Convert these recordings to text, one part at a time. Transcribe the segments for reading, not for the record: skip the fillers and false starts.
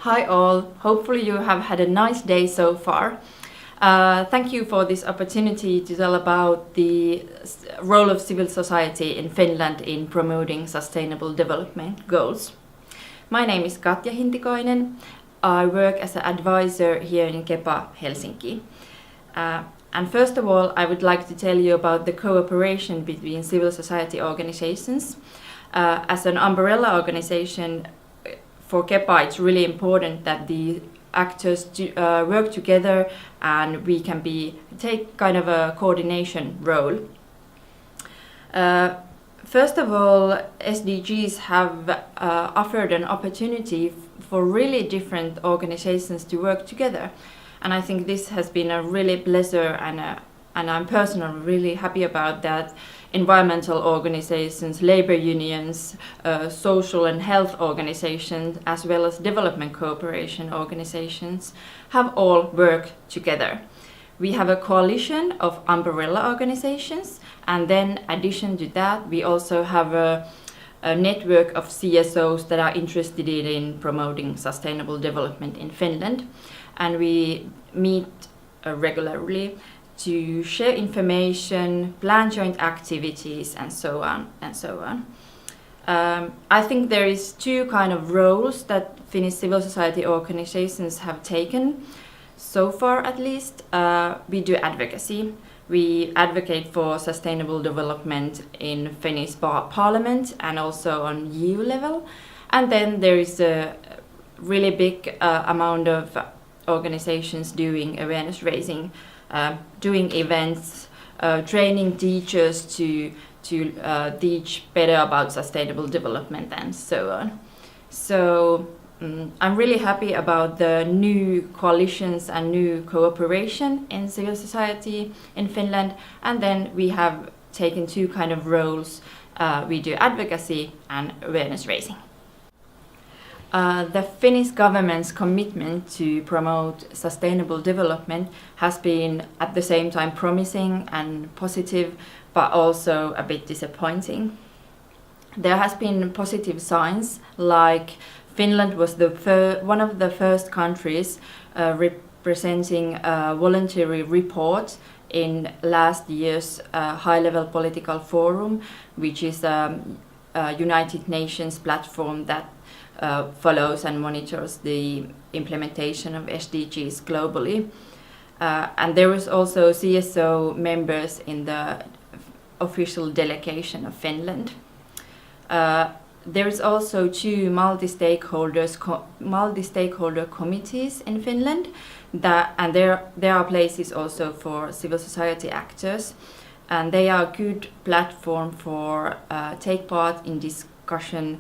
Hi all, hopefully you have had a nice day so far. Thank you for this opportunity to tell about the role of civil society in Finland in promoting sustainable development goals. My name is Katja Hintikainen. I work as an advisor here in Kepa, Helsinki. And first of all, I would like to tell you about the cooperation between civil society organizations. As an umbrella organization for Kepa, it's really important that the actors work together and we can take kind of a coordination role. First of all, SDGs have offered an opportunity for really different organizations to work together. And I think this has been a really pleasure, and I'm personally really happy about that. Environmental organizations, labor unions, social and health organizations, as well as development cooperation organizations have all worked together. We have a coalition of umbrella organizations, and then in addition to that, we also have a network of CSOs that are interested in promoting sustainable development in Finland. And we meet regularly to share information, plan joint activities, and so on and so on. I think there is two kind of roles that Finnish civil society organizations have taken, so far at least. We do advocacy. We advocate for sustainable development in Finnish parliament and also on EU level. And then there is a really big amount of organizations doing awareness raising, doing events, training teachers to teach better about sustainable development and so on. So I'm really happy about the new coalitions and new cooperation in civil society in Finland. And then we have taken two kind of roles. We do advocacy and awareness raising. The Finnish government's commitment to promote sustainable development has been at the same time promising and positive, but also a bit disappointing. There has been positive signs, like Finland was one of the first countries representing a voluntary report in last year's high-level political forum, which is a United Nations platform that follows and monitors the implementation of SDGs globally. And there was also CSO members in the official delegation of Finland. There is also two multi-stakeholder committees in Finland, and there are places also for civil society actors, and they are a good platform for take part in discussion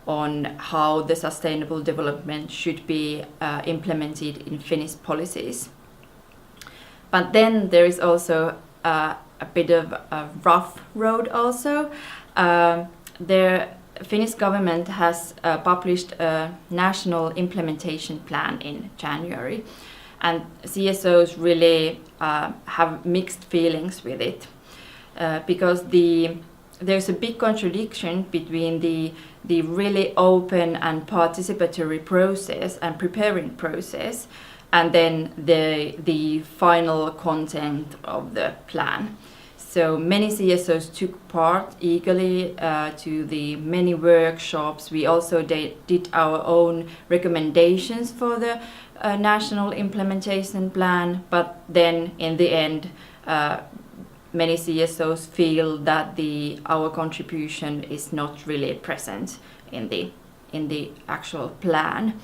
on how the sustainable development should be implemented in Finnish policies. But then there is also a bit of a rough road also. The Finnish government has published a national implementation plan in January, and CSOs really have mixed feelings with it because there's a big contradiction between the really open and participatory process and preparing process and then the final content of the plan. So many CSOs took part eagerly to the many workshops. We also did our own recommendations for the national implementation plan, but then in the end many CSOs feel that our contribution is not really present in the actual plan.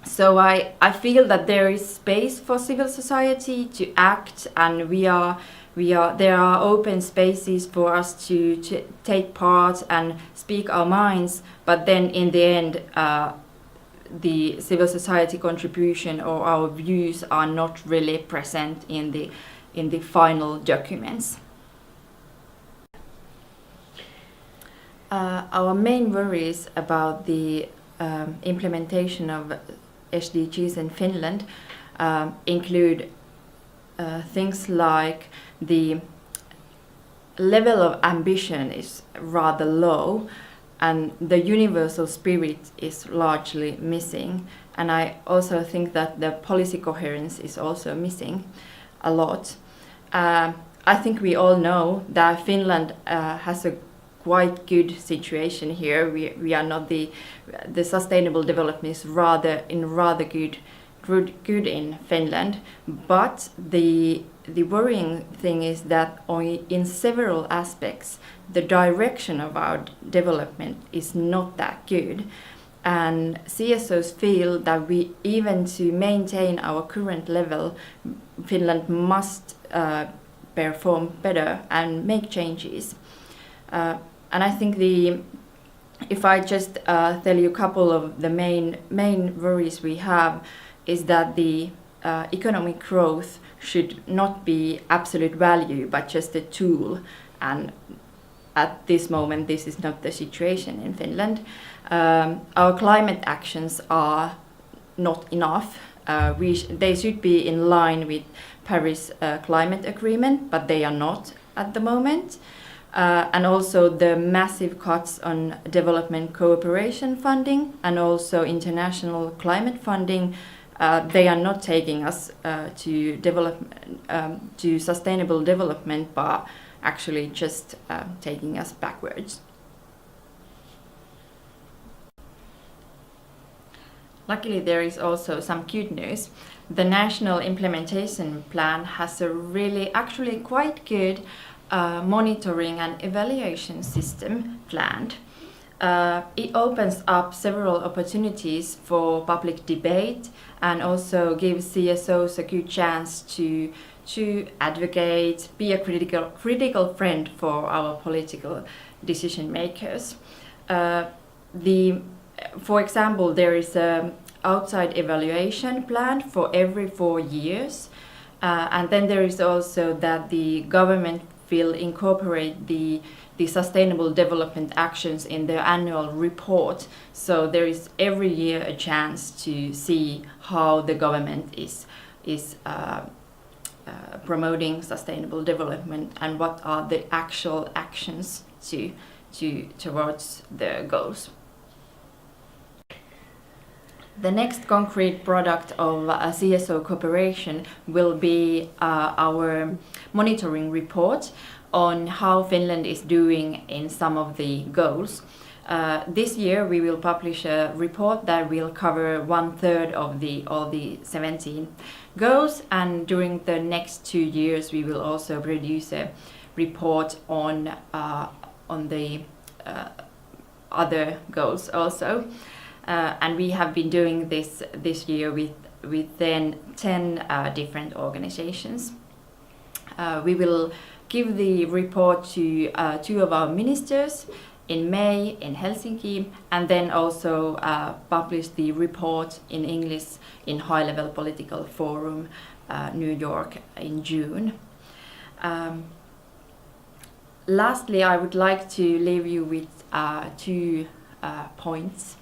So I feel that there is space for civil society to act, and there are open spaces for us to take part and speak our minds, but then in the end the civil society contribution or our views are not really present in the final documents. Our main worries about the implementation of SDGs in Finland include things like the level of ambition is rather low, and the universal spirit is largely missing. And I also think that the policy coherence is also missing a lot. I think we all know that Finland has a quite good situation here. We are not the sustainable development is rather good in Finland, but the worrying thing is that in several aspects the direction of our development is not that good, and CSOs feel that we, even to maintain our current level, Finland must perform better and make changes. And I think if I just tell you a couple of the main worries we have, is that the economic growth should not be absolute value but just a tool, and at this moment this is not the situation in Finland. Our climate actions are not enough. They should be in line with Paris climate agreement, but they are not at the moment. And also the massive cuts on development cooperation funding and also international climate funding, they are not taking us to sustainable development, but actually just taking us backwards. Luckily, there is also some good news. The National Implementation Plan has a actually quite good monitoring and evaluation system planned. It opens up several opportunities for public debate and also gives CSOs a good chance to advocate, be a critical friend for our political decision makers. For example, there is an outside evaluation planned for every 4 years, and then there is also that the government will incorporate the sustainable development actions in their annual report. So there is every year a chance to see how the government is promoting sustainable development and what are the actual actions towards the goals. The next concrete product of CSO cooperation will be our monitoring report on how Finland is doing in some of the goals. This year we will publish a report that will cover 1/3 of all the 17 goals, and during the next 2 years we will also produce a report on the other goals also. And we have been doing this year with 10 different organizations. We will give the report to 2 of our ministers in May in Helsinki, and then also publish the report in English in High Level Political Forum, New York in June. Lastly, I would like to leave you with 2 points.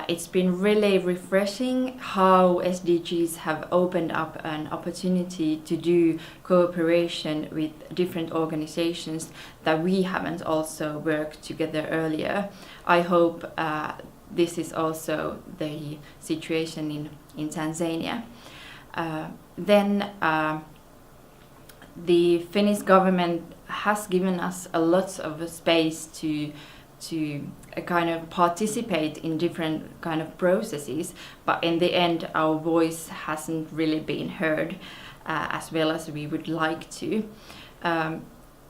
It's been really refreshing how SDGs have opened up an opportunity to do cooperation with different organizations that we haven't also worked together earlier. I hope this is also the situation in Tanzania. Then the Finnish government has given us a lot of space to kind of participate in different kind of processes, but in the end our voice hasn't really been heard as well as we would like to.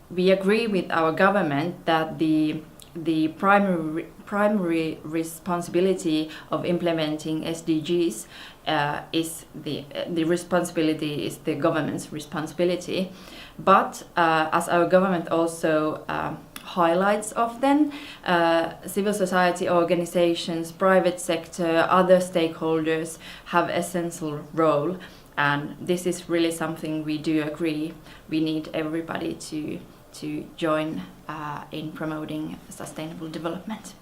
We agree with our government that the primary responsibility of implementing SDGs is the responsibility is the government's responsibility, but as our government also highlights often, civil society organizations, private sector, other stakeholders have essential role, and this is really something we do agree. We need everybody to join in promoting sustainable development.